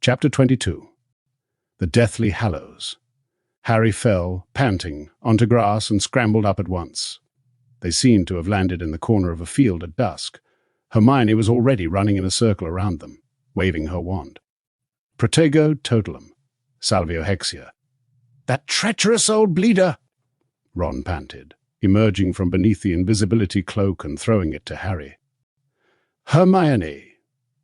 Chapter 22. The Deathly Hallows. Harry fell, panting, onto grass and scrambled up at once. They seemed to have landed in the corner of a field at dusk. Hermione was already running in a circle around them, waving her wand. Protego totalum, salvio hexia. That treacherous old bleeder! Ron panted, emerging from beneath the invisibility cloak and throwing it to Harry. Hermione,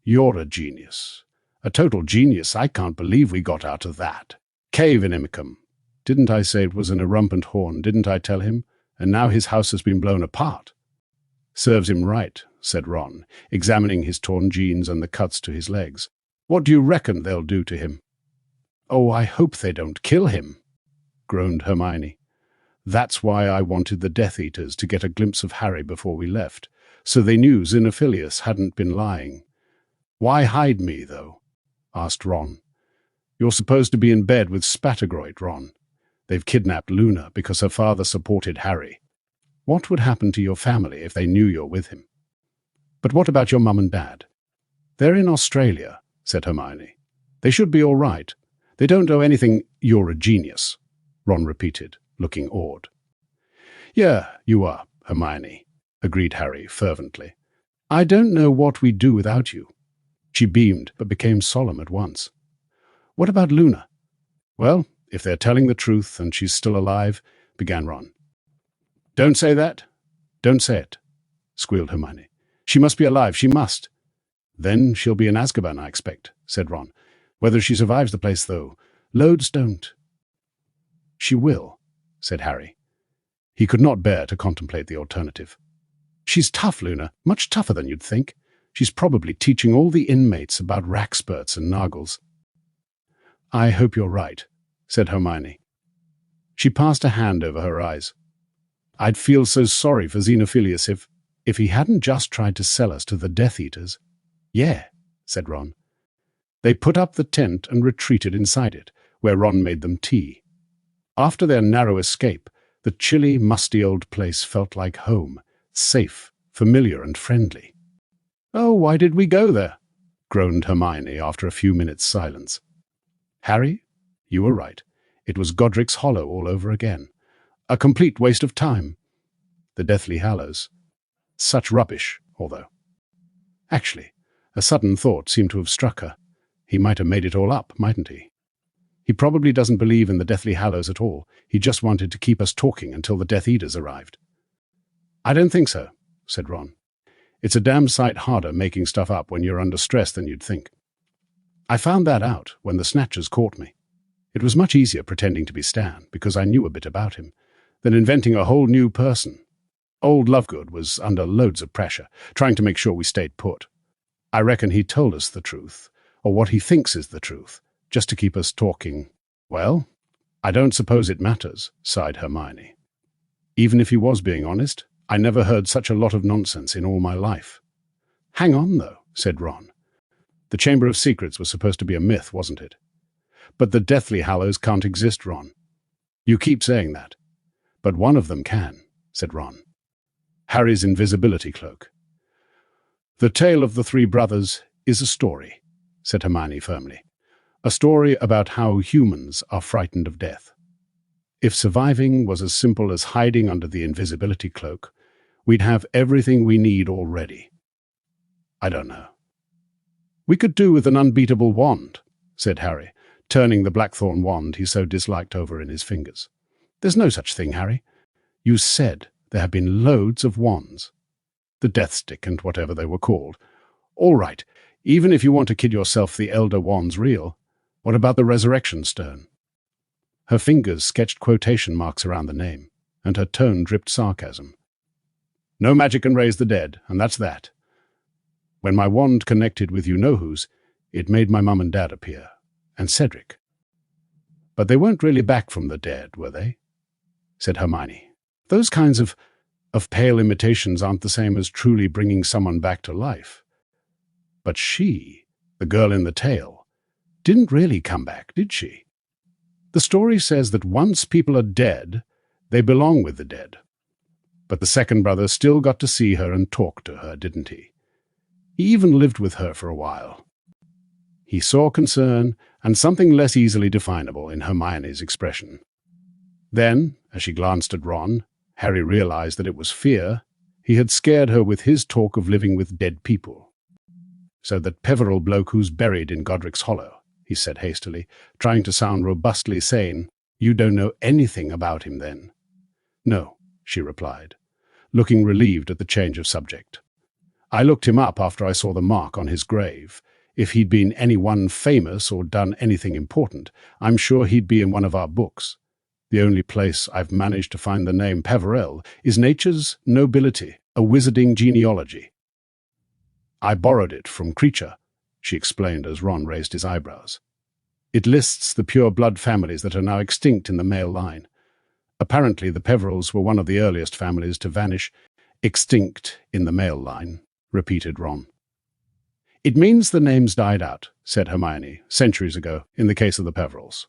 you're a genius. A total genius. I can't believe we got out of that. Cave inimicum. Didn't I say it was an irrumpent horn? Didn't I tell him? And now his house has been blown apart. Serves him right, said Ron, examining his torn jeans and the cuts to his legs. What do you reckon they'll do to him? Oh, I hope they don't kill him, groaned Hermione. That's why I wanted the Death Eaters to get a glimpse of Harry before we left, so they knew Xenophilius hadn't been lying. Why hide me, though? Asked Ron. You're supposed to be in bed with Spattergroit, Ron. They've kidnapped Luna because her father supported Harry. What would happen to your family if they knew you're with him? But what about your mum and dad? They're in Australia, said Hermione. They should be all right. They don't owe anything. You're a genius, Ron repeated, looking awed. Yeah, you are, Hermione, agreed Harry fervently. I don't know what we'd do without you. She beamed, but became solemn at once. What about Luna? Well, if they're telling the truth and she's still alive, began Ron. Don't say that. Don't say it, squealed Hermione. She must be alive, she must. Then she'll be in Azkaban, I expect, said Ron. Whether she survives the place, though, loads don't. She will, said Harry. He could not bear to contemplate the alternative. She's tough, Luna, much tougher than you'd think. She's probably teaching all the inmates about rackspurts and nargles. I hope you're right, said Hermione. She passed a hand over her eyes. I'd feel so sorry for Xenophilius if he hadn't just tried to sell us to the Death Eaters. Yeah, said Ron. They put up the tent and retreated inside it, where Ron made them tea. After their narrow escape, the chilly, musty old place felt like home, safe, familiar and friendly. Oh, why did we go there? Groaned Hermione after a few minutes' silence. Harry, you were right. It was Godric's Hollow all over again. A complete waste of time. The Deathly Hallows. Such rubbish, although. Actually, a sudden thought seemed to have struck her. He might have made it all up, mightn't he? He probably doesn't believe in the Deathly Hallows at all. He just wanted to keep us talking until the Death Eaters arrived. I don't think so, said Ron. It's a damn sight harder making stuff up when you're under stress than you'd think. I found that out when the Snatchers caught me. It was much easier pretending to be Stan, because I knew a bit about him, than inventing a whole new person. Old Lovegood was under loads of pressure, trying to make sure we stayed put. I reckon he told us the truth, or what he thinks is the truth, just to keep us talking. Well, I don't suppose it matters, sighed Hermione. Even if he was being honest, I never heard such a lot of nonsense in all my life. Hang on, though, said Ron. The Chamber of Secrets was supposed to be a myth, wasn't it? But the Deathly Hallows can't exist, Ron. You keep saying that. But one of them can, said Ron. Harry's invisibility cloak. The tale of the three brothers is a story, said Hermione firmly. A story about how humans are frightened of death. If surviving was as simple as hiding under the invisibility cloak, we'd have everything we need already. I don't know. We could do with an unbeatable wand, said Harry, turning the blackthorn wand he so disliked over in his fingers. There's no such thing, Harry. You said there have been loads of wands. The Death Stick and whatever they were called. All right, even if you want to kid yourself the Elder Wand's real, what about the Resurrection Stone? Her fingers sketched quotation marks around the name, and her tone dripped sarcasm. No magic can raise the dead, and that's that. When my wand connected with you-know-whos, it made my mum and dad appear, and Cedric. But they weren't really back from the dead, were they? Said Hermione. Those kinds of pale imitations aren't the same as truly bringing someone back to life. But she, the girl in the tale, didn't really come back, did she? The story says that once people are dead, they belong with the dead. But the second brother still got to see her and talk to her, didn't he? He even lived with her for a while. He saw concern and something less easily definable in Hermione's expression. Then, as she glanced at Ron, Harry realized that it was fear. He had scared her with his talk of living with dead people. "So that Peveril bloke who's buried in Godric's Hollow," he said hastily, trying to sound robustly sane. "You don't know anything about him, then?" "No," she replied, looking relieved at the change of subject. "I looked him up after I saw the mark on his grave. If he'd been anyone famous or done anything important, I'm sure he'd be in one of our books. The only place I've managed to find the name Peveril is Nature's Nobility, a wizarding genealogy. I borrowed it from Creature," she explained as Ron raised his eyebrows. "It lists the pure blood families that are now extinct in the male line. Apparently the Peverils were one of the earliest families to vanish." "Extinct in the male line," repeated Ron. "It means the names died out," said Hermione, "centuries ago, in the case of the Peverils.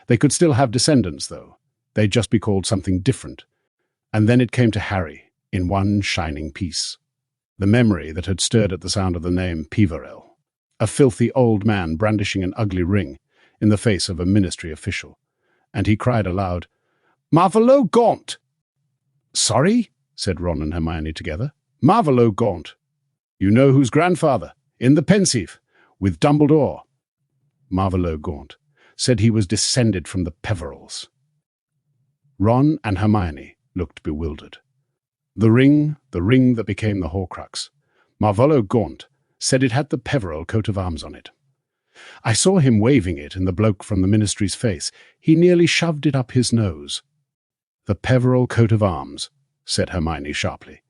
They could still have descendants, though. They'd just be called something different. And then it came to Harry, in one shining piece. The memory that had stirred at the sound of the name Peveril. A filthy old man brandishing an ugly ring in the face of a ministry official. And he cried aloud, "Marvolo Gaunt!" "Sorry?" said Ron and Hermione together. "Marvolo Gaunt. You know whose grandfather, in the Pensieve, with Dumbledore." Marvolo Gaunt said he was descended from the Peverils. Ron and Hermione looked bewildered. The ring that became the Horcrux. Marvolo Gaunt said it had the Peveril coat of arms on it. "I saw him waving it in the bloke from the ministry's face. He nearly shoved it up his nose." "The Peveril coat of arms," said Hermione sharply.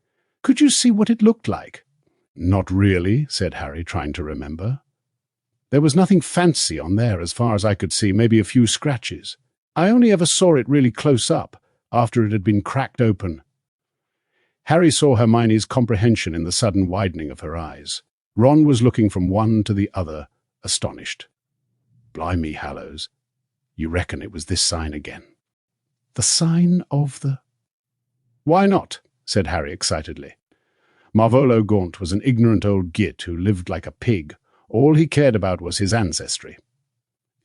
"Could you see what it looked like?" "Not really," said Harry, trying to remember. "There was nothing fancy on there as far as I could see, maybe a few scratches. I only ever saw it really close up, after it had been cracked open." Harry saw Hermione's comprehension in the sudden widening of her eyes. Ron was looking from one to the other, astonished. "Blimey, Hallows, you reckon it was this sign again?" "The sign of the—" "Why not?" said Harry excitedly. "Marvolo Gaunt was an ignorant old git who lived like a pig. All he cared about was his ancestry.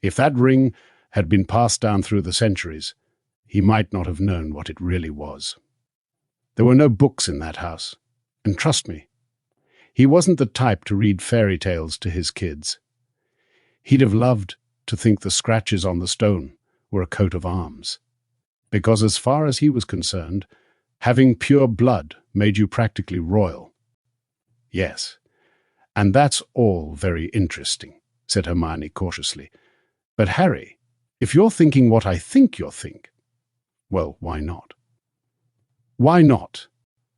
If that ring had been passed down through the centuries, he might not have known what it really was. There were no books in that house, and trust me, he wasn't the type to read fairy tales to his kids. He'd have loved to think the scratches on the stone were a coat of arms, because as far as he was concerned, having pure blood made you practically royal." "Yes, and that's all very interesting," said Hermione cautiously. "But Harry, if you're thinking what I think you'll think, well, why not?" "Why not?"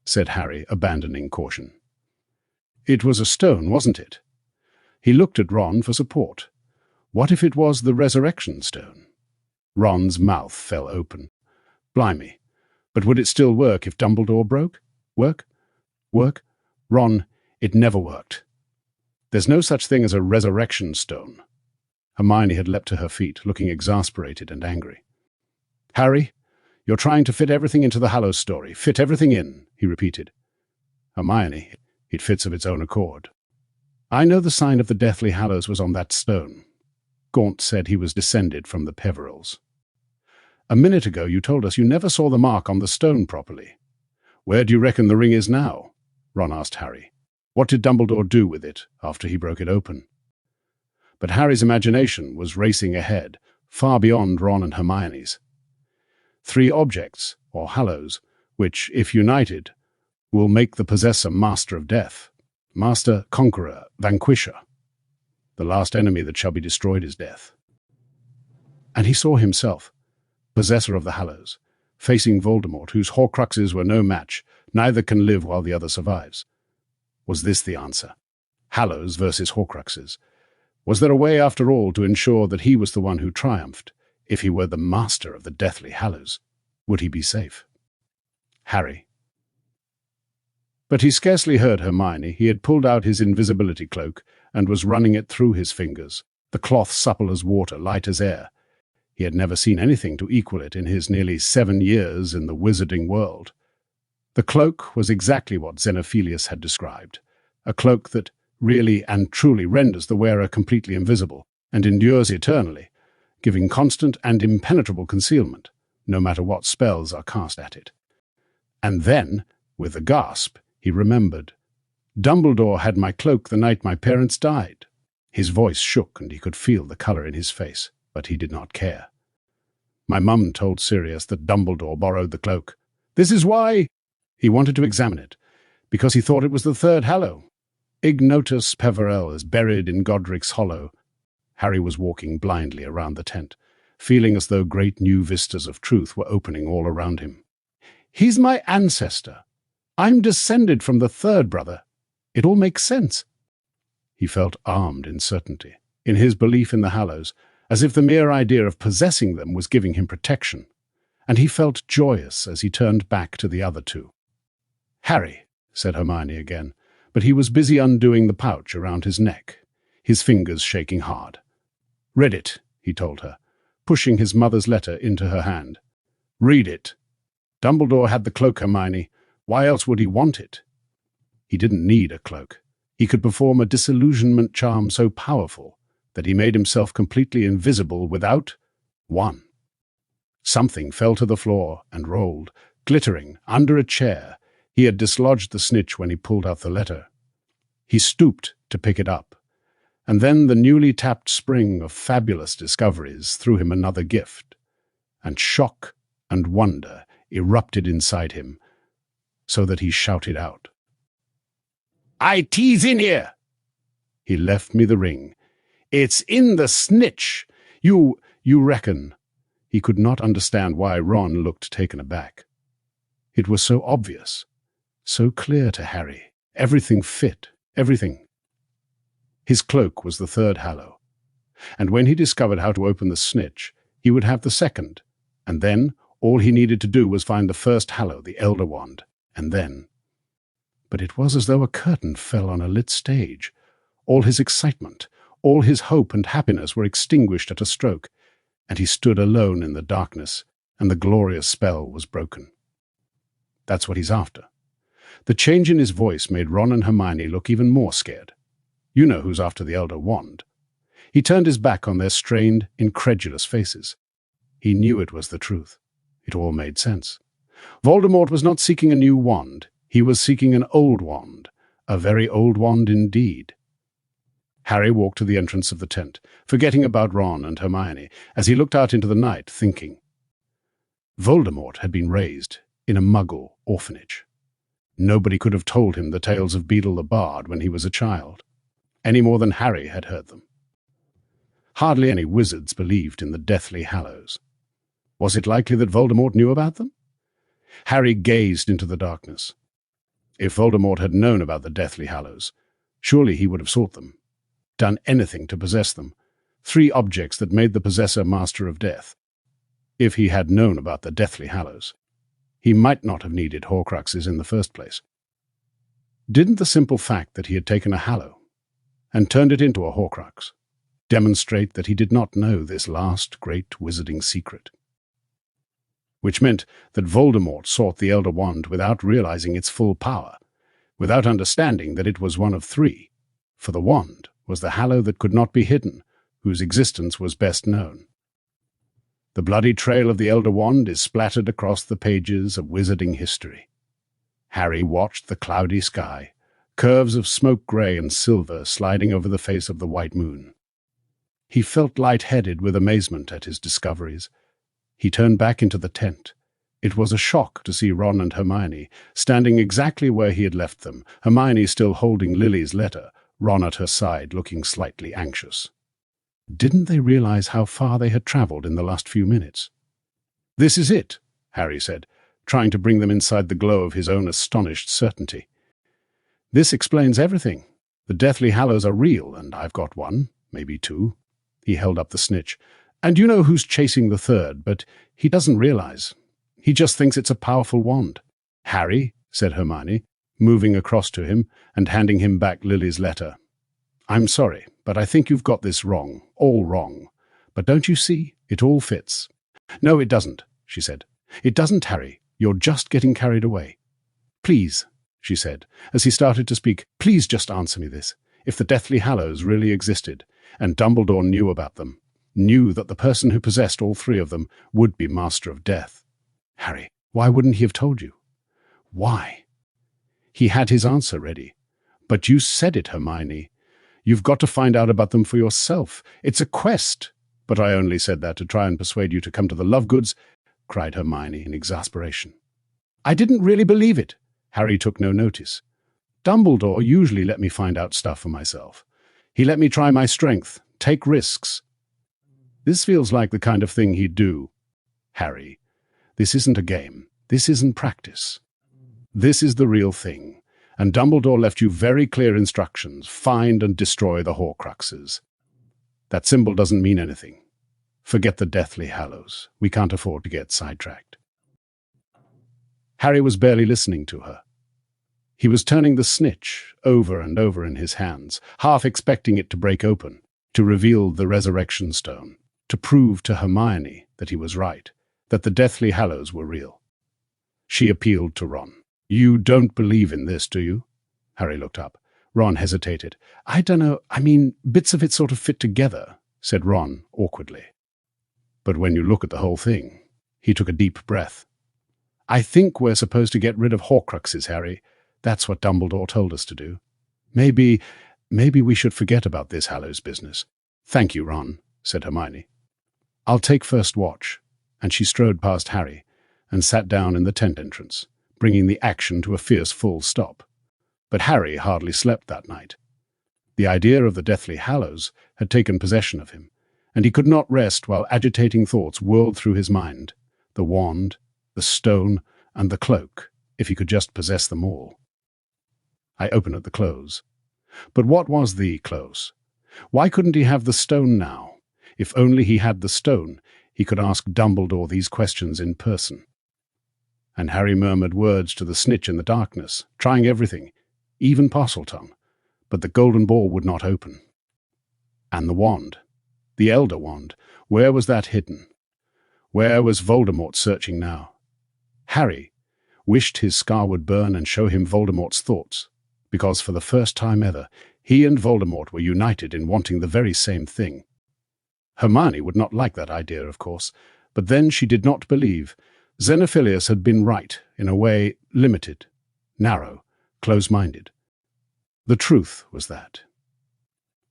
said Harry, abandoning caution. "It was a stone, wasn't it?" He looked at Ron for support. What if it was the resurrection stone? Ron's mouth fell open. "Blimey, but would it still work if Dumbledore broke? Work? Ron, it never worked. There's no such thing as a resurrection stone." Hermione had leapt to her feet, looking exasperated and angry. "Harry, you're trying to fit everything into the Hallows story. Fit everything in," he repeated. "Hermione, it fits of its own accord. I know the sign of the Deathly Hallows was on that stone. Gaunt said he was descended from the Peverils. A minute ago you told us you never saw the mark on the stone properly. Where do you reckon the ring is now?" Ron asked Harry. "What did Dumbledore do with it after he broke it open?" But Harry's imagination was racing ahead, far beyond Ron and Hermione's. 3 objects, or Hallows, which, if united, will make the possessor master of death. Master, conqueror, vanquisher. The last enemy that shall be destroyed is death. And he saw himself, possessor of the Hallows, facing Voldemort, whose Horcruxes were no match. Neither can live while the other survives. Was this the answer? Hallows versus Horcruxes. Was there a way, after all, to ensure that he was the one who triumphed? If he were the master of the Deathly Hallows, would he be safe? Harry. But he scarcely heard Hermione. He had pulled out his invisibility cloak and was running it through his fingers, the cloth supple as water, light as air. He had never seen anything to equal it in his nearly 7 years in the wizarding world. The cloak was exactly what Xenophilius had described, a cloak that really and truly renders the wearer completely invisible and endures eternally, giving constant and impenetrable concealment, no matter what spells are cast at it. And then, with a gasp, he remembered. Dumbledore had my cloak the night my parents died. His voice shook and he could feel the colour in his face, but he did not care. My mum told Sirius that Dumbledore borrowed the cloak. This is why he wanted to examine it, because he thought it was the third Hallow. Ignotus Peverell is buried in Godric's Hollow. Harry was walking blindly around the tent, feeling as though great new vistas of truth were opening all around him. He's my ancestor. I'm descended from the third brother. It all makes sense. He felt armed in certainty, in his belief in the Hallows, as if the mere idea of possessing them was giving him protection, and he felt joyous as he turned back to the other two. Harry, said Hermione again, but he was busy undoing the pouch around his neck, his fingers shaking hard. Read it, he told her, pushing his mother's letter into her hand. Read it. Dumbledore had the cloak, Hermione. Why else would he want it? He didn't need a cloak. He could perform a disillusionment charm so powerful that he made himself completely invisible without one. Something fell to the floor and rolled, glittering, under a chair. He had dislodged the snitch when he pulled out the letter. He stooped to pick it up, and then the newly tapped spring of fabulous discoveries threw him another gift, and shock and wonder erupted inside him, so that he shouted out. "IT's in here!" He left me the ring. It's in the snitch. You reckon? He could not understand why Ron looked taken aback. It was so obvious, so clear to Harry. Everything fit, everything. His cloak was the third Hallow, and when he discovered how to open the snitch, he would have the second, and then all he needed to do was find the first Hallow, the Elder Wand, and then... But it was as though a curtain fell on a lit stage. All his excitement, all his hope and happiness were extinguished at a stroke, and he stood alone in the darkness, and the glorious spell was broken. That's what he's after. The change in his voice made Ron and Hermione look even more scared. You know who's after the Elder Wand. He turned his back on their strained, incredulous faces. He knew it was the truth. It all made sense. Voldemort was not seeking a new wand. He was seeking an old wand, a very old wand indeed. Harry walked to the entrance of the tent, forgetting about Ron and Hermione, as he looked out into the night, thinking. Voldemort had been raised in a Muggle orphanage. Nobody could have told him the tales of Beedle the Bard when he was a child, any more than Harry had heard them. Hardly any wizards believed in the Deathly Hallows. Was it likely that Voldemort knew about them? Harry gazed into the darkness. If Voldemort had known about the Deathly Hallows, surely he would have sought them, done anything to possess them, 3 objects that made the possessor master of death. If he had known about the Deathly Hallows, he might not have needed Horcruxes in the first place. Didn't the simple fact that he had taken a Hallow and turned it into a Horcrux demonstrate that he did not know this last great wizarding secret? Which meant that Voldemort sought the Elder Wand without realizing its full power, without understanding that it was one of 3, for the wand was the Hallow that could not be hidden, whose existence was best known. The bloody trail of the Elder Wand is splattered across the pages of wizarding history. Harry watched the cloudy sky, curves of smoke grey and silver sliding over the face of the white moon. He felt light-headed with amazement at his discoveries. He turned back into the tent. It was a shock to see Ron and Hermione standing exactly where he had left them, Hermione still holding Lily's letter, Ron at her side looking slightly anxious. Didn't they realize how far they had travelled in the last few minutes? "This is it," Harry said, trying to bring them inside the glow of his own astonished certainty. "This explains everything. The Deathly Hallows are real, and I've got one, maybe 2. He held up the snitch. And you know who's chasing the third, but he doesn't realize. He just thinks it's a powerful wand." "Harry," said Hermione, moving across to him and handing him back Lily's letter. "I'm sorry, but I think you've got this wrong, all wrong. But don't you see? It all fits." "No, it doesn't," she said. "It doesn't, Harry. You're just getting carried away." "Please," she said, as he started to speak, "please just answer me this. If the Deathly Hallows really existed, and Dumbledore knew about them, knew that the person who possessed all three of them would be Master of Death. Harry, why wouldn't he have told you? Why? He had his answer ready. But you said it, Hermione. You've got to find out about them for yourself. It's a quest. But I only said that to try and persuade you to come to the Lovegoods, cried Hermione in exasperation. I didn't really believe it. Harry took no notice. Dumbledore usually let me find out stuff for myself. He let me try my strength, take risks. This feels like the kind of thing he'd do. Harry, this isn't a game. This isn't practice. This is the real thing, and Dumbledore left you very clear instructions: find and destroy the Horcruxes. That symbol doesn't mean anything. Forget the Deathly Hallows. We can't afford to get sidetracked. Harry was barely listening to her. He was turning the snitch over and over in his hands, half expecting it to break open, to reveal the resurrection stone, to prove to Hermione that he was right, that the Deathly Hallows were real. She appealed to Ron. You don't believe in this, do you? Harry looked up. Ron hesitated. I don't know, bits of it sort of fit together, said Ron awkwardly. But when you look at the whole thing, he took a deep breath. I think we're supposed to get rid of Horcruxes, Harry. That's what Dumbledore told us to do. Maybe we should forget about this Hallows business. Thank you, Ron, said Hermione. I'll take first watch. And she strode past Harry and sat down in the tent entrance, bringing the action to a fierce full stop. But Harry hardly slept that night. The idea of the Deathly Hallows had taken possession of him, and he could not rest while agitating thoughts whirled through his mind. The wand, the stone, and the cloak, if he could just possess them all. I open at the close. But what was the close? Why couldn't he have the stone now? If only he had the stone, he could ask Dumbledore these questions in person. And Harry murmured words to the snitch in the darkness, trying everything, even Parseltongue, but the golden ball would not open. And the wand, the Elder Wand, where was that hidden? Where was Voldemort searching now? Harry wished his scar would burn and show him Voldemort's thoughts, because for the first time ever, he and Voldemort were united in wanting the very same thing. Hermione would not like that idea, of course, but then she did not believe. Xenophilius had been right, in a way limited, narrow, close-minded. The truth was that.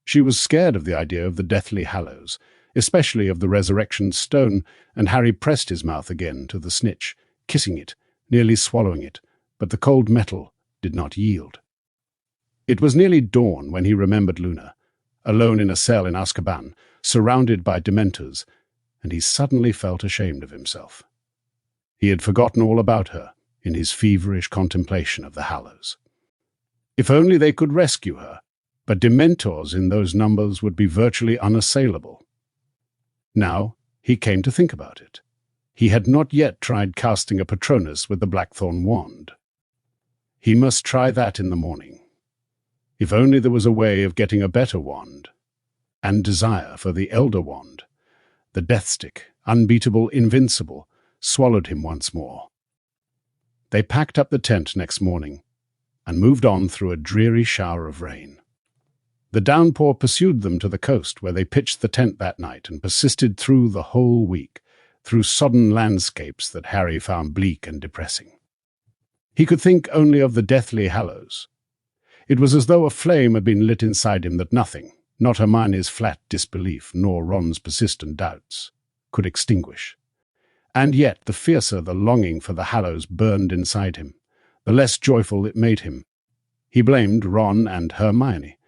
She was scared of the idea of the Deathly Hallows, especially of the resurrection stone, and Harry pressed his mouth again to the snitch, kissing it, nearly swallowing it, but the cold metal did not yield. It was nearly dawn when he remembered Luna, alone in a cell in Azkaban, surrounded by Dementors, and he suddenly felt ashamed of himself. He had forgotten all about her in his feverish contemplation of the Hallows. If only they could rescue her, but Dementors in those numbers would be virtually unassailable. Now he came to think about it. He had not yet tried casting a Patronus with the Blackthorn wand. He must try that in the morning. If only there was a way of getting a better wand. And desire for the Elder Wand, the Death Stick, unbeatable, invincible, swallowed him once more. They packed up the tent next morning and moved on through a dreary shower of rain. The downpour pursued them to the coast, where they pitched the tent that night and persisted through the whole week, through sodden landscapes that Harry found bleak and depressing. He could think only of the Deathly Hallows. It was as though a flame had been lit inside him that nothing, not Hermione's flat disbelief, nor Ron's persistent doubts, could extinguish. And yet the fiercer the longing for the Hallows burned inside him, the less joyful it made him. He blamed Ron and Hermione.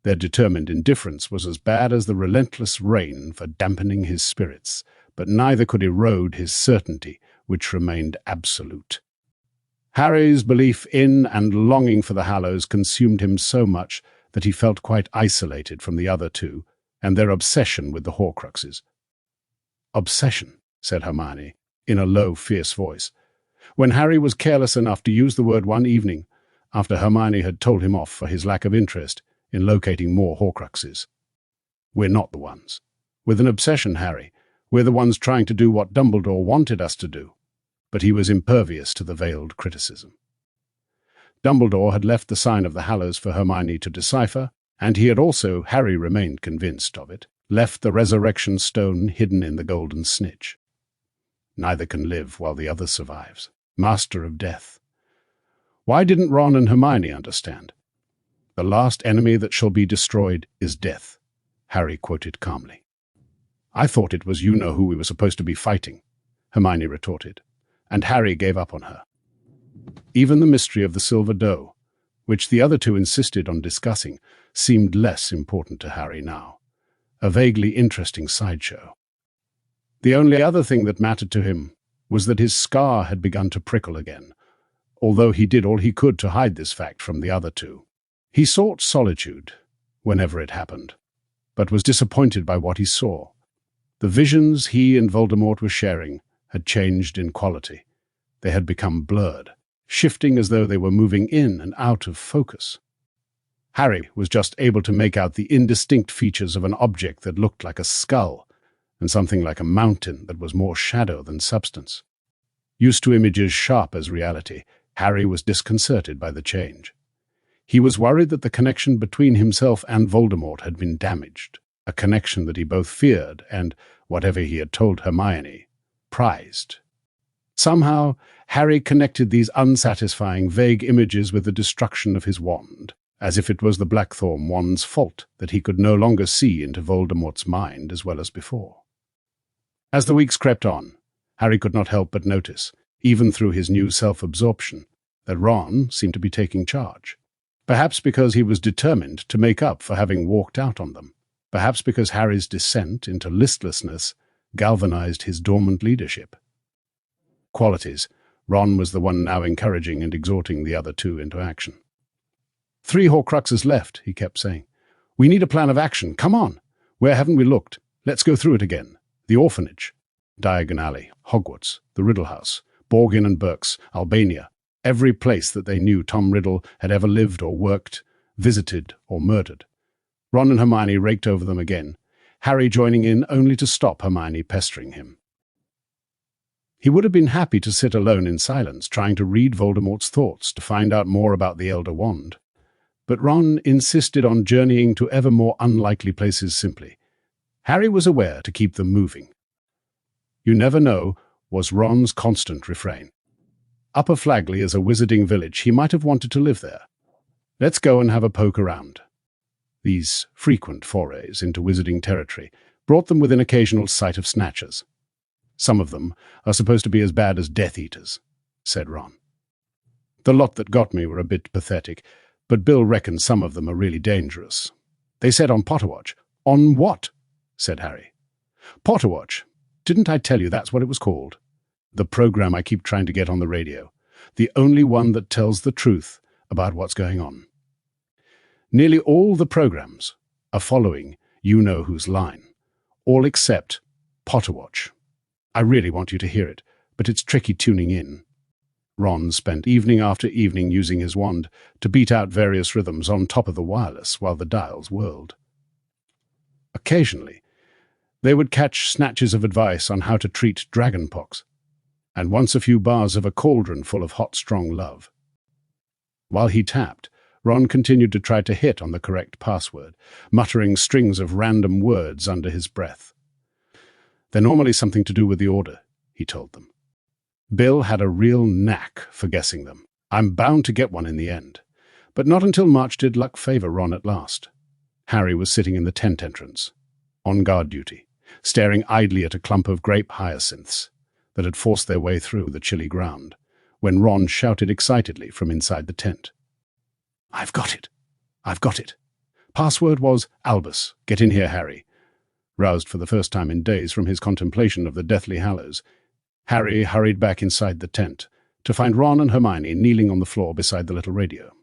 Their determined indifference was as bad as the relentless rain for dampening his spirits, but neither could erode his certainty, which remained absolute. Harry's belief in and longing for the Hallows consumed him so much that he felt quite isolated from the other two and their obsession with the Horcruxes. Obsession, said Hermione, in a low, fierce voice. When Harry was careless enough to use the word one evening, after Hermione had told him off for his lack of interest in locating more Horcruxes. We're not the ones. With an obsession, Harry, we're the ones trying to do what Dumbledore wanted us to do. But he was impervious to the veiled criticism. Dumbledore had left the sign of the Hallows for Hermione to decipher, And he had also, Harry remained convinced of it, left the resurrection stone hidden in the golden snitch. Neither can live while the other survives. Master of death. Why didn't Ron and Hermione understand? The last enemy that shall be destroyed is death, Harry quoted calmly. I thought it was you-know-who we were supposed to be fighting, Hermione retorted, and Harry gave up on her. Even the mystery of the silver doe, which the other two insisted on discussing, seemed less important to Harry now, a vaguely interesting sideshow. The only other thing that mattered to him was that his scar had begun to prickle again, although he did all he could to hide this fact from the other two. He sought solitude whenever it happened, but was disappointed by what he saw. The visions he and Voldemort were sharing had changed in quality. They had become blurred, shifting as though they were moving in and out of focus. Harry was just able to make out the indistinct features of an object that looked like a skull, and something like a mountain that was more shadow than substance. Used to images sharp as reality, Harry was disconcerted by the change. He was worried that the connection between himself and Voldemort had been damaged, a connection that he both feared and, whatever he had told Hermione, prized. Somehow, Harry connected these unsatisfying, vague images with the destruction of his wand, as if it was the Blackthorn wand's fault that he could no longer see into Voldemort's mind as well as before. As the weeks crept on, Harry could not help but notice, even through his new self-absorption, that Ron seemed to be taking charge. Perhaps because he was determined to make up for having walked out on them. Perhaps because Harry's descent into listlessness galvanized his dormant leadership. Qualities, Ron was the one now encouraging and exhorting the other two into action. 3 Horcruxes left, he kept saying. We need a plan of action. Come on. Where haven't we looked? Let's go through it again. The orphanage, Diagon Alley, Hogwarts, the Riddle House, Borgin and Burke's, Albania, every place that they knew Tom Riddle had ever lived or worked, visited or murdered. Ron and Hermione raked over them again, Harry joining in only to stop Hermione pestering him. He would have been happy to sit alone in silence, trying to read Voldemort's thoughts to find out more about the Elder Wand. But Ron insisted on journeying to ever more unlikely places simply. Harry was aware to keep them moving. You never know was Ron's constant refrain. Upper Flagley is a wizarding village. He might have wanted to live there. Let's go and have a poke around. These frequent forays into wizarding territory brought them within occasional sight of snatchers. Some of them are supposed to be as bad as Death Eaters, said Ron. The lot that got me were a bit pathetic, but Bill reckons some of them are really dangerous. They said on Potterwatch. On what? Said Harry. Potterwatch. Didn't I tell you that's what it was called? The program I keep trying to get on the radio. The only one that tells the truth about what's going on. Nearly all the programs are following you-know-whose line. All except Potterwatch. I really want you to hear it, but it's tricky tuning in. Ron spent evening after evening using his wand to beat out various rhythms on top of the wireless while the dials whirled. Occasionally, they would catch snatches of advice on how to treat dragonpox, and once a few bars of a cauldron full of hot, strong love. While he tapped, Ron continued to try to hit on the correct password, muttering strings of random words under his breath. They're normally something to do with the Order, he told them. Bill had a real knack for guessing them. I'm bound to get one in the end. But not until March did luck favor Ron at last. Harry was sitting in the tent entrance, on guard duty, staring idly at a clump of grape hyacinths that had forced their way through the chilly ground, when Ron shouted excitedly from inside the tent. I've got it! I've got it! Password was Albus. Get in here, Harry. Roused for the first time in days from his contemplation of the deathly Hallows, Harry hurried back inside the tent to find Ron and Hermione kneeling on the floor beside the little radio.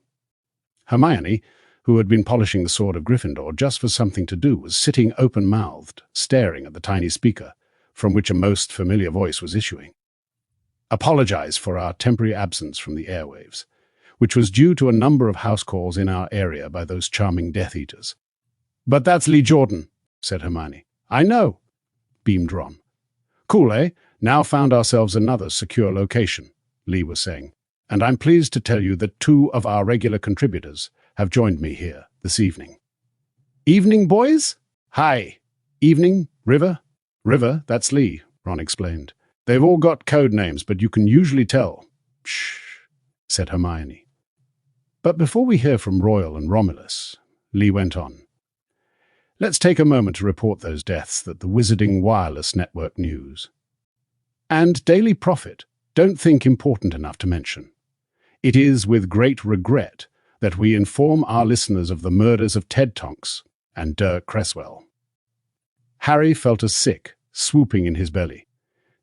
Hermione, who had been polishing the sword of Gryffindor just for something to do, was sitting open-mouthed, staring at the tiny speaker, from which a most familiar voice was issuing. Apologize for our temporary absence from the airwaves, which was due to a number of house calls in our area by those charming Death Eaters. But that's Lee Jordan, said Hermione. I know, beamed Ron. Cool, eh? Now found ourselves another secure location, Lee was saying, and I'm pleased to tell you that 2 of our regular contributors have joined me here this evening. Evening, boys? Hi. Evening, River? River, that's Lee, Ron explained. They've all got code names, but you can usually tell. Shh, said Hermione. But before we hear from Royal and Romulus, Lee went on. Let's take a moment to report those deaths that the Wizarding Wireless Network news. And Daily Prophet don't think important enough to mention. It is with great regret that we inform our listeners of the murders of Ted Tonks and Dirk Cresswell. Harry felt a sick, swooping in his belly.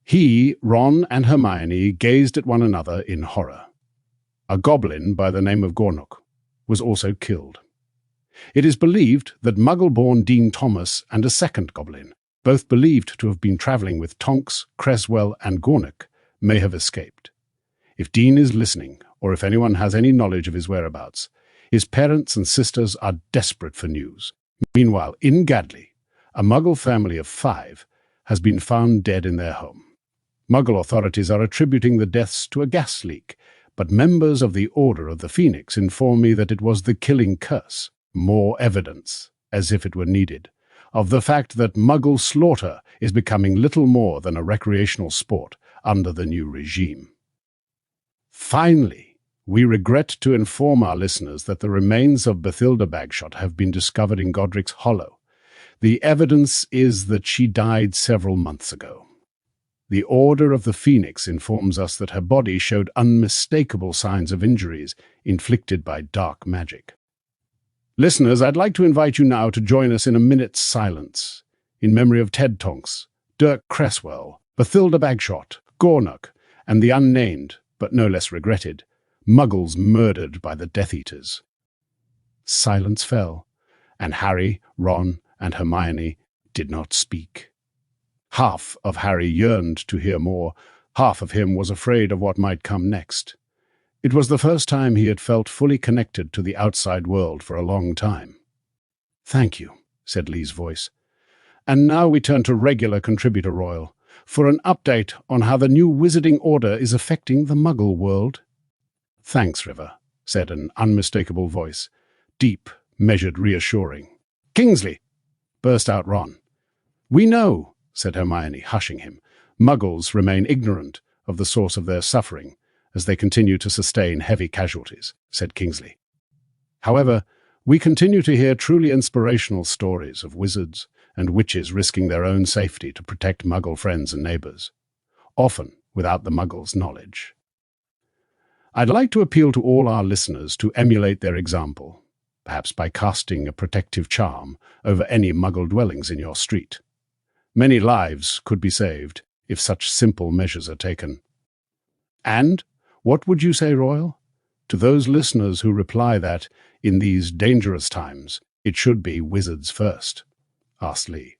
He, Ron, and Hermione gazed at one another in horror. A goblin by the name of Gornock was also killed. It is believed that Muggle-born Dean Thomas and a second goblin, both believed to have been travelling with Tonks, Cresswell, and Gornock, may have escaped. If Dean is listening, or if anyone has any knowledge of his whereabouts, his parents and sisters are desperate for news. Meanwhile, in Gadley, a Muggle family of 5 has been found dead in their home. Muggle authorities are attributing the deaths to a gas leak, but members of the Order of the Phoenix inform me that it was the killing curse. More evidence, as if it were needed, of the fact that Muggle slaughter is becoming little more than a recreational sport under the new regime. Finally, we regret to inform our listeners that the remains of Bathilda Bagshot have been discovered in Godric's Hollow. The evidence is that she died several months ago. The Order of the Phoenix informs us that her body showed unmistakable signs of injuries inflicted by dark magic. Listeners, I'd like to invite you now to join us in a minute's silence in memory of Ted Tonks, Dirk Cresswell, Bathilda Bagshot, Gornock, and the unnamed, but no less regretted, Muggles murdered by the Death Eaters. Silence fell, and Harry, Ron, and Hermione did not speak. Half of Harry yearned to hear more, half of him was afraid of what might come next. It was the first time he had felt fully connected to the outside world for a long time. "Thank you," said Lee's voice. "And now we turn to regular contributor Royal, for an update on how the new Wizarding Order is affecting the Muggle world." "Thanks, River," said an unmistakable voice, deep, measured, reassuring. "Kingsley!" burst out Ron. "We know," said Hermione, hushing him. "Muggles remain ignorant of the source of their suffering, as they continue to sustain heavy casualties," said Kingsley. "However, we continue to hear truly inspirational stories of wizards and witches risking their own safety to protect Muggle friends and neighbours, often without the Muggles' knowledge. I'd like to appeal to all our listeners to emulate their example, perhaps by casting a protective charm over any Muggle dwellings in your street. Many lives could be saved if such simple measures are taken. And what would you say, Royal, to those listeners who reply that, in these dangerous times, it should be wizards first? Asked Lee.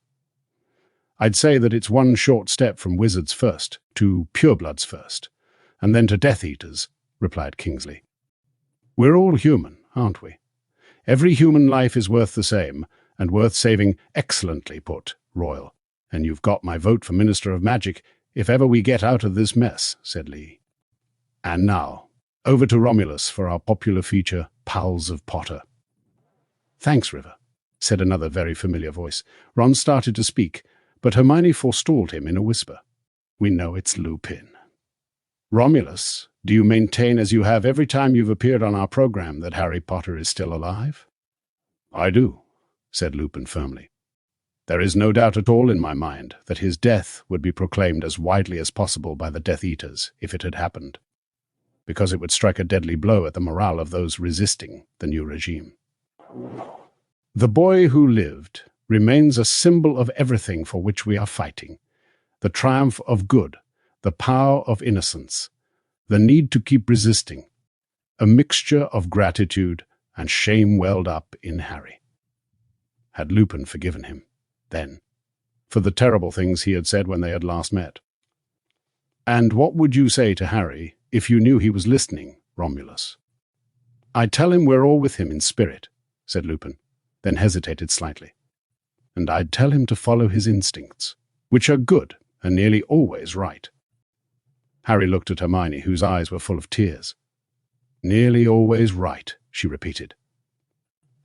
"I'd say that it's one short step from wizards first to purebloods first, and then to Death Eaters," replied Kingsley. "We're all human, aren't we? Every human life is worth the same, and worth saving. Excellently put, Royal, and you've got my vote for Minister of Magic if ever we get out of this mess," said Lee. "And now, over to Romulus for our popular feature, Pals of Potter." "Thanks, River," said another very familiar voice. Ron started to speak, but Hermione forestalled him in a whisper. "We know it's Lupin." "Romulus, do you maintain, as you have every time you've appeared on our program, that Harry Potter is still alive?" "I do," said Lupin firmly. "There is no doubt at all in my mind that his death would be proclaimed as widely as possible by the Death Eaters if it had happened, because it would strike a deadly blow at the morale of those resisting the new regime. The boy who lived remains a symbol of everything for which we are fighting: the triumph of good, the power of innocence, the need to keep resisting, a mixture of gratitude and shame welled up in Harry. Had Lupin forgiven him, then, for the terrible things he had said when they had last met? "And what would you say to Harry if you knew he was listening, Romulus?" "I'd tell him we're all with him in spirit," said Lupin, then hesitated slightly. "And I'd tell him to follow his instincts, which are good and nearly always right." Harry looked at Hermione, whose eyes were full of tears. "Nearly always right," she repeated.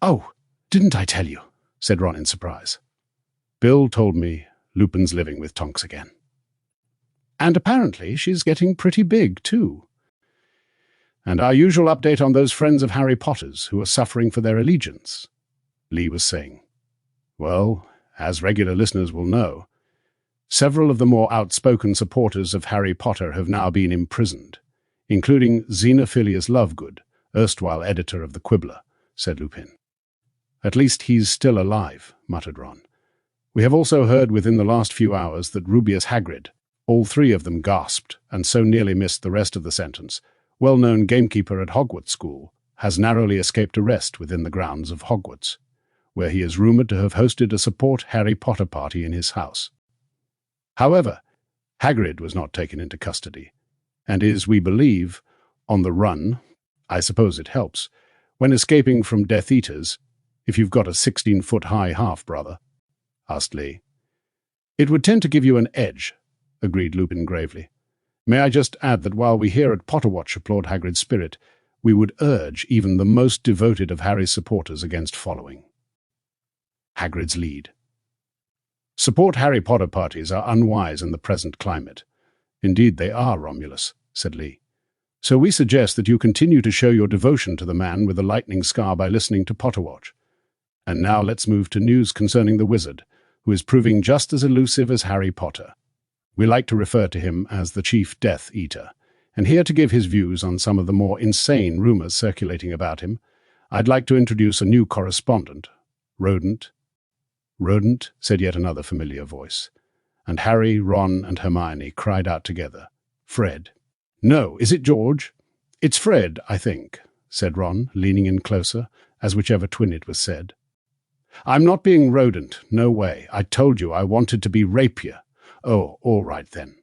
"Oh, didn't I tell you?" said Ron in surprise. Bill told me Lupin's living with Tonks again. And apparently she's getting pretty big, too. And our usual update on those friends of Harry Potter's who are suffering for their allegiance, Lee was saying. Well, as regular listeners will know, several of the more outspoken supporters of Harry Potter have now been imprisoned, including Xenophilius Lovegood, erstwhile editor of the Quibbler, said Lupin. At least he's still alive, muttered Ron. We have also heard within the last few hours that Rubeus Hagrid, all three of them gasped and so nearly missed the rest of the sentence, well-known gamekeeper at Hogwarts School, has narrowly escaped arrest within the grounds of Hogwarts, where he is rumoured to have hosted a support Harry Potter party in his house. However, Hagrid was not taken into custody, and is, we believe, on the run. I suppose it helps, when escaping from Death Eaters, if you've got a 16-foot-high half-brother, asked Lee. It would tend to give you an edge, agreed Lupin gravely. May I just add that while we here at Potterwatch applaud Hagrid's spirit, we would urge even the most devoted of Harry's supporters against following Hagrid's lead. Support Harry Potter parties are unwise in the present climate. Indeed they are, Romulus, said Lee. So we suggest that you continue to show your devotion to the man with the lightning scar by listening to Potterwatch. And now let's move to news concerning the wizard, who is proving just as elusive as Harry Potter. We like to refer to him as the Chief Death Eater, and here to give his views on some of the more insane rumours circulating about him, I'd like to introduce a new correspondent, Rodent. Rodent, said yet another familiar voice, and Harry, Ron, and Hermione cried out together, Fred. No, is it George? It's Fred, I think, said Ron, leaning in closer, as whichever twin it was said. I'm not being Rodent, no way. I told you I wanted to be Rapier. Oh, all right then.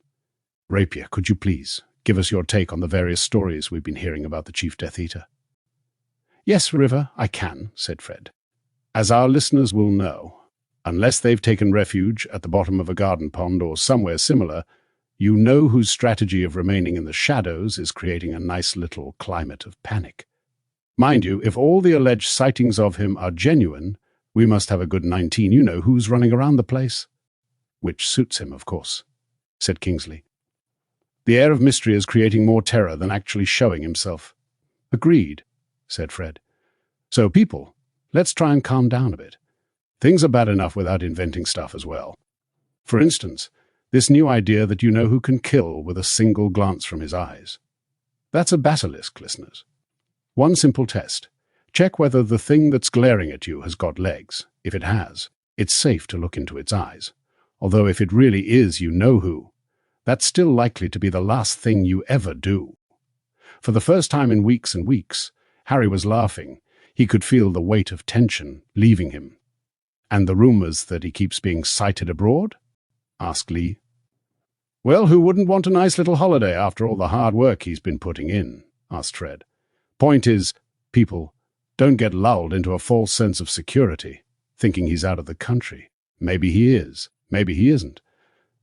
Rapier, could you please give us your take on the various stories we've been hearing about the Chief Death Eater? Yes, River, I can, said Fred. As our listeners will know, unless they've taken refuge at the bottom of a garden pond or somewhere similar, you know whose strategy of remaining in the shadows is creating a nice little climate of panic. Mind you, if all the alleged sightings of him are genuine, we must have a good 19 you-know-who's running around the place. Which suits him, of course, said Kingsley. The air of mystery is creating more terror than actually showing himself. Agreed, said Fred. So, people, let's try and calm down a bit. Things are bad enough without inventing stuff as well. For instance, this new idea that you know who can kill with a single glance from his eyes. That's a basilisk, listeners. One simple test. Check whether the thing that's glaring at you has got legs. If it has, it's safe to look into its eyes. Although if it really is you know who, that's still likely to be the last thing you ever do. For the first time in weeks and weeks, Harry was laughing. He could feel the weight of tension leaving him. And the rumours that he keeps being sighted abroad? Asked Lee. Well, who wouldn't want a nice little holiday after all the hard work he's been putting in? Asked Fred. Point is, people, don't get lulled into a false sense of security, thinking he's out of the country. Maybe he is, maybe he isn't.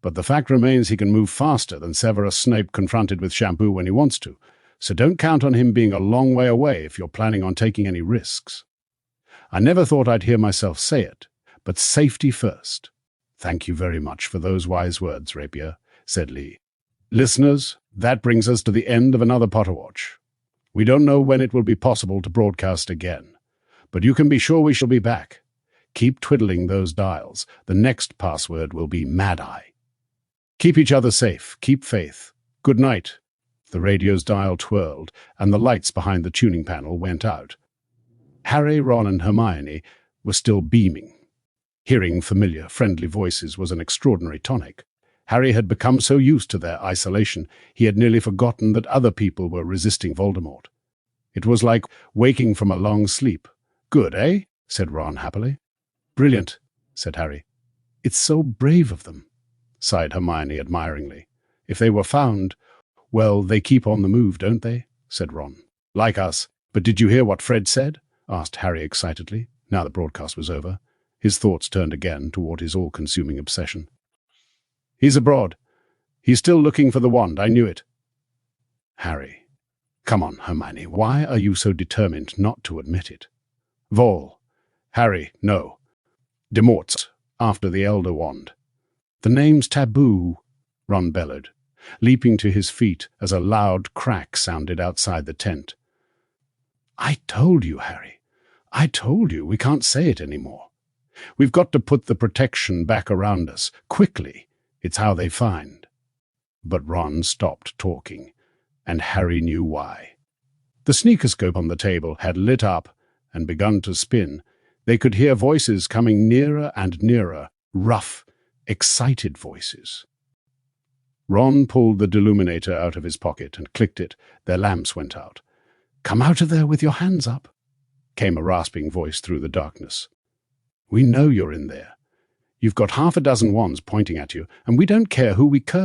But the fact remains he can move faster than Severus Snape confronted with shampoo when he wants to, so don't count on him being a long way away if you're planning on taking any risks. I never thought I'd hear myself say it, but safety first. Thank you very much for those wise words, Rapier, said Lee. Listeners, that brings us to the end of another Potterwatch. We don't know when it will be possible to broadcast again, but you can be sure we shall be back. Keep twiddling those dials. The next password will be Mad Eye. Keep each other safe. Keep faith. Good night. The radio's dial twirled, and the lights behind the tuning panel went out. Harry, Ron, and Hermione were still beaming. Hearing familiar, friendly voices was an extraordinary tonic. Harry had become so used to their isolation, he had nearly forgotten that other people were resisting Voldemort. It was like waking from a long sleep. Good, eh? Said Ron happily. Brilliant, said Harry. It's so brave of them, sighed Hermione admiringly. If they were found, well, they keep on the move, don't they? Said Ron. Like us. But did you hear what Fred said? Asked Harry excitedly, now the broadcast was over. His thoughts turned again toward his all-consuming obsession. He's abroad. He's still looking for the wand, I knew it. Harry. Come on, Hermione, why are you so determined not to admit it? Vol. Harry, no. Demort's after the Elder Wand. The name's taboo, Ron bellowed, leaping to his feet as a loud crack sounded outside the tent. I told you, Harry. I told you we can't say it anymore. We've got to put the protection back around us, quickly. It's how they find. But Ron stopped talking, and Harry knew why. The sneakoscope on the table had lit up and begun to spin. They could hear voices coming nearer and nearer, rough, excited voices. Ron pulled the deluminator out of his pocket and clicked it. Their lamps went out. "Come out of there with your hands up," came a rasping voice through the darkness. "We know you're in there. You've got half a dozen wands pointing at you, and we don't care who we curse."